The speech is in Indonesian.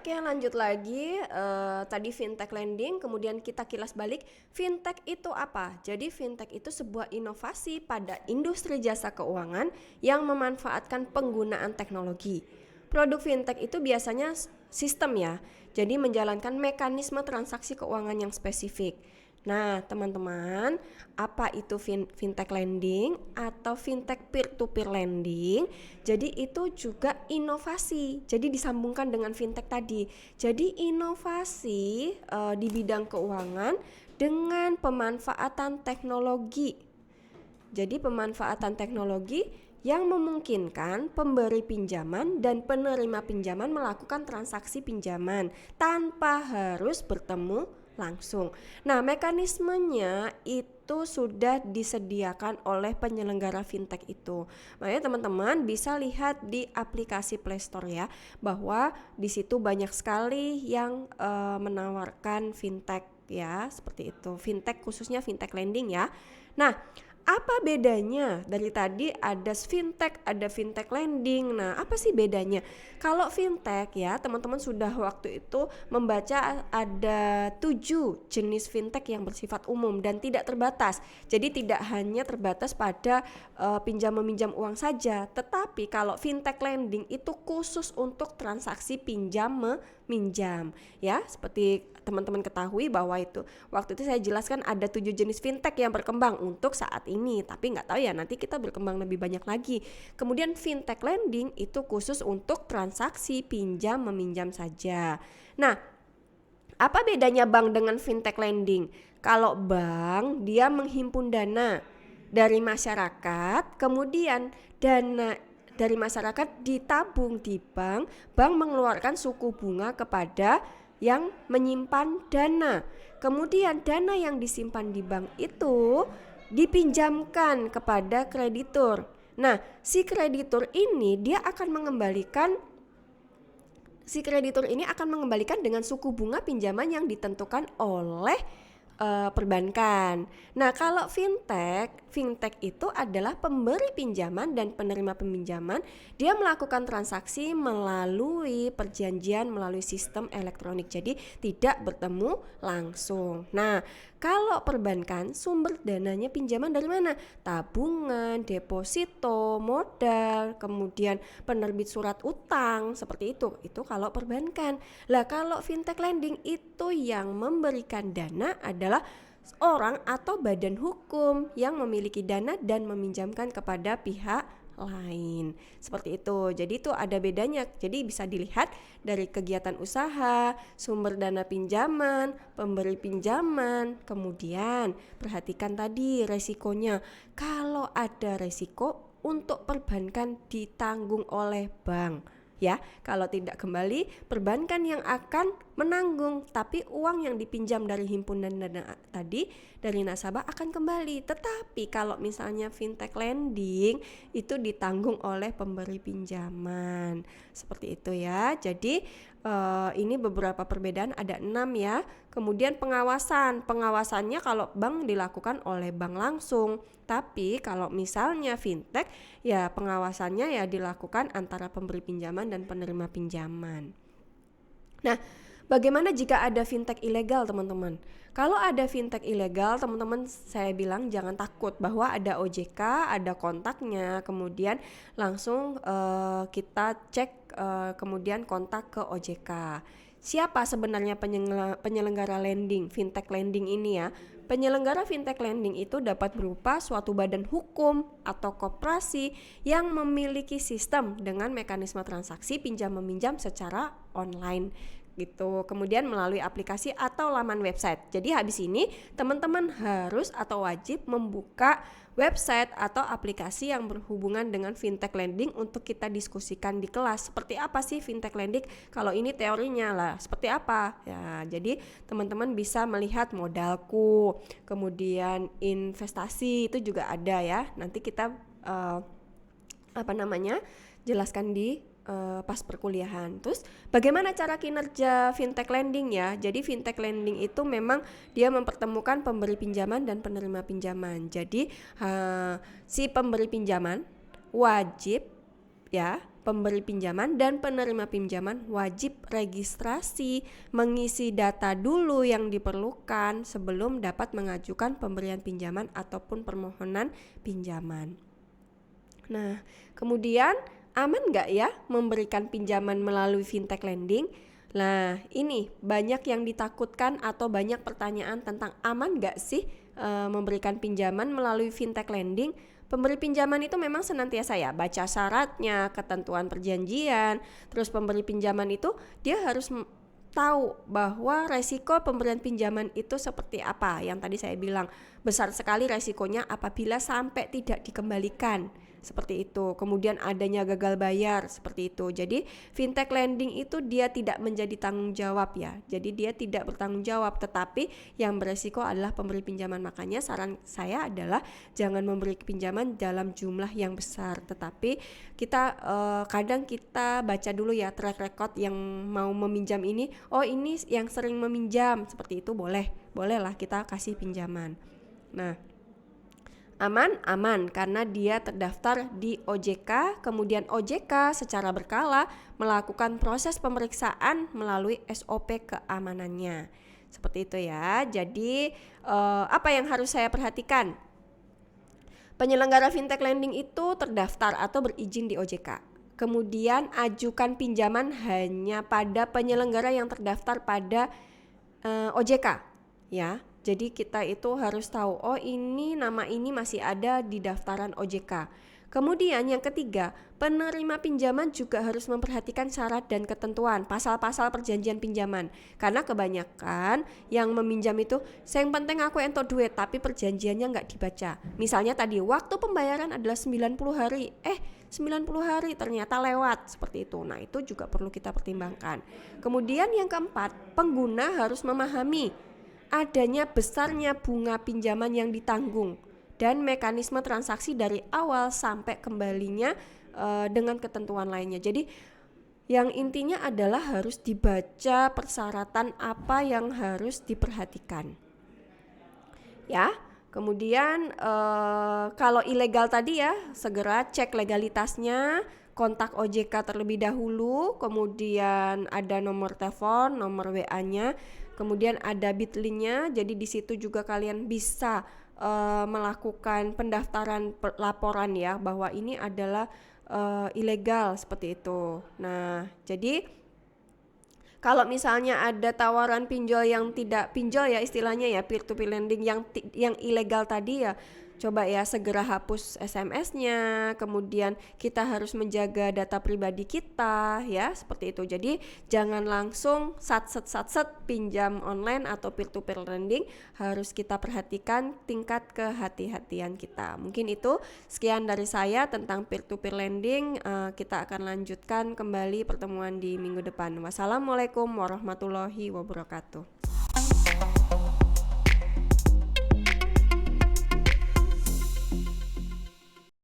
Oke, lanjut lagi. Tadi fintech lending, kemudian kita kilas balik. Fintech itu apa? Jadi fintech itu sebuah inovasi pada industri jasa keuangan yang memanfaatkan penggunaan teknologi. Produk fintech itu biasanya sistem ya, jadi menjalankan mekanisme transaksi keuangan yang spesifik. Nah, teman-teman, apa itu fintech lending atau fintech peer-to-peer lending? Jadi itu juga inovasi. Jadi disambungkan dengan fintech tadi. Jadi inovasi di bidang keuangan dengan pemanfaatan teknologi. Jadi pemanfaatan teknologi yang memungkinkan pemberi pinjaman dan penerima pinjaman melakukan transaksi pinjaman tanpa harus bertemu langsung. Nah, mekanismenya itu sudah disediakan oleh penyelenggara fintech itu. Makanya teman-teman bisa lihat di aplikasi Play Store ya, bahwa di situ banyak sekali yang menawarkan fintech ya, seperti itu. Fintech khususnya fintech lending ya. Nah, apa bedanya? Dari tadi ada fintech lending. Nah, apa sih bedanya? Kalau fintech ya, teman-teman sudah waktu itu membaca ada 7 jenis fintech yang bersifat umum dan tidak terbatas. Jadi tidak hanya terbatas pada pinjam meminjam uang saja, tetapi kalau fintech lending itu khusus untuk transaksi pinjam meminjam ya. Seperti teman-teman ketahui bahwa itu waktu itu saya jelaskan ada 7 jenis fintech yang berkembang untuk saat ini, tapi nggak tahu ya nanti kita berkembang lebih banyak lagi. Kemudian fintech lending itu khusus untuk transaksi pinjam meminjam saja. Nah, apa bedanya bank dengan fintech lending? Kalau bank dia menghimpun dana dari masyarakat, kemudian dana dari masyarakat ditabung di bank, bank mengeluarkan suku bunga kepada yang menyimpan dana. Kemudian dana yang disimpan di bank itu dipinjamkan kepada kreditur. Nah, si kreditur ini akan mengembalikan dengan suku bunga pinjaman yang ditentukan oleh perbankan. Nah, kalau fintech itu adalah pemberi pinjaman dan penerima peminjaman. Dia melakukan transaksi melalui perjanjian melalui sistem elektronik. Jadi tidak bertemu langsung. Nah, kalau perbankan sumber dananya pinjaman dari mana? Tabungan, deposito, modal, kemudian penerbit surat utang, seperti itu. Itu kalau perbankan. Lah kalau fintech lending itu yang memberikan dana adalah orang atau badan hukum yang memiliki dana dan meminjamkan kepada pihak lain. Seperti itu. Jadi itu ada bedanya. Jadi bisa dilihat dari kegiatan usaha, sumber dana pinjaman, pemberi pinjaman. Kemudian perhatikan tadi resikonya. Kalau ada resiko untuk perbankan ditanggung oleh bank. Ya, kalau tidak kembali perbankan yang akan menanggung, tapi uang yang dipinjam dari himpunan dana tadi dari nasabah akan kembali. Tetapi kalau misalnya fintech lending itu ditanggung oleh pemberi pinjaman. Seperti itu ya. Jadi ini beberapa perbedaan, ada 6 ya. Kemudian pengawasannya kalau bank dilakukan oleh bank langsung, tapi kalau misalnya fintech ya pengawasannya ya dilakukan antara pemberi pinjaman dan penerima pinjaman. Nah, bagaimana jika ada fintech ilegal, teman-teman? Kalau ada fintech ilegal, teman-teman saya bilang jangan takut bahwa ada OJK, ada kontaknya, kemudian langsung kita cek kemudian kontak ke OJK. Siapa sebenarnya penyelenggara lending, fintech lending ini ya? Penyelenggara fintech lending itu dapat berupa suatu badan hukum atau koperasi yang memiliki sistem dengan mekanisme transaksi pinjam meminjam secara online gitu. Kemudian melalui aplikasi atau laman website. Jadi habis ini teman-teman harus atau wajib membuka website atau aplikasi yang berhubungan dengan fintech lending untuk kita diskusikan di kelas. Seperti apa sih fintech lending? Kalau ini teorinya lah, seperti apa? Ya, jadi teman-teman bisa melihat modalku, kemudian investasi itu juga ada ya. Nanti kita jelaskan di pas perkuliahan. Terus bagaimana cara kinerja fintech lending ya? Jadi fintech lending itu memang dia mempertemukan pemberi pinjaman dan penerima pinjaman. Jadi si pemberi pinjaman wajib ya pemberi pinjaman dan penerima pinjaman wajib registrasi, mengisi data dulu yang diperlukan sebelum dapat mengajukan pemberian pinjaman ataupun permohonan pinjaman. Nah, kemudian aman nggak ya memberikan pinjaman melalui fintech lending? Nah, ini banyak yang ditakutkan atau banyak pertanyaan tentang aman nggak sih memberikan pinjaman melalui fintech lending. Pemberi pinjaman itu memang senantiasa ya baca syaratnya, ketentuan perjanjian, terus pemberi pinjaman itu dia harus tahu bahwa resiko pemberian pinjaman itu seperti apa. Yang tadi saya bilang besar sekali resikonya apabila sampai tidak dikembalikan. Seperti itu. Kemudian adanya gagal bayar seperti itu. Jadi fintech lending itu dia tidak menjadi tanggung jawab ya. Jadi dia tidak bertanggung jawab, tetapi yang beresiko adalah pemberi pinjaman. Makanya saran saya adalah jangan memberi pinjaman dalam jumlah yang besar. Tetapi kita kadang kita baca dulu ya track record yang mau meminjam ini. Oh, ini yang sering meminjam, seperti itu bolehlah kita kasih pinjaman. Nah, aman karena dia terdaftar di OJK, kemudian OJK secara berkala melakukan proses pemeriksaan melalui SOP keamanannya. Seperti itu ya. Jadi apa yang harus saya perhatikan? Penyelenggara fintech lending itu terdaftar atau berizin di OJK. Kemudian ajukan pinjaman hanya pada penyelenggara yang terdaftar pada OJK ya. Jadi kita itu harus tahu, oh ini nama ini masih ada di daftaran OJK. Kemudian yang ketiga, penerima pinjaman juga harus memperhatikan syarat dan ketentuan, pasal-pasal perjanjian pinjaman. Karena kebanyakan yang meminjam itu, yang penting aku entok duit, tapi perjanjiannya nggak dibaca. Misalnya tadi, waktu pembayaran adalah 90 hari, 90 hari ternyata lewat, seperti itu. Nah itu juga perlu kita pertimbangkan. Kemudian yang keempat, pengguna harus memahami adanya besarnya bunga pinjaman yang ditanggung dan mekanisme transaksi dari awal sampai kembalinya dengan ketentuan lainnya. Jadi yang intinya adalah harus dibaca persyaratan apa yang harus diperhatikan. Ya, kemudian kalau ilegal tadi ya segera cek legalitasnya, kontak OJK terlebih dahulu, kemudian ada nomor telepon, nomor WA-nya, kemudian ada Bitly-nya. Jadi di situ juga kalian bisa melakukan pendaftaran laporan ya bahwa ini adalah ilegal seperti itu. Nah, jadi kalau misalnya ada tawaran pinjol yang tidak pinjol ya istilahnya ya peer to peer lending yang ilegal tadi ya, coba ya segera hapus SMS-nya. Kemudian kita harus menjaga data pribadi kita ya, seperti itu. Jadi jangan langsung satset pinjam online atau peer to peer lending, harus kita perhatikan tingkat kehati-hatian kita. Mungkin itu sekian dari saya tentang peer to peer lending. Kita akan lanjutkan kembali pertemuan di minggu depan. Wassalamualaikum warahmatullahi wabarakatuh.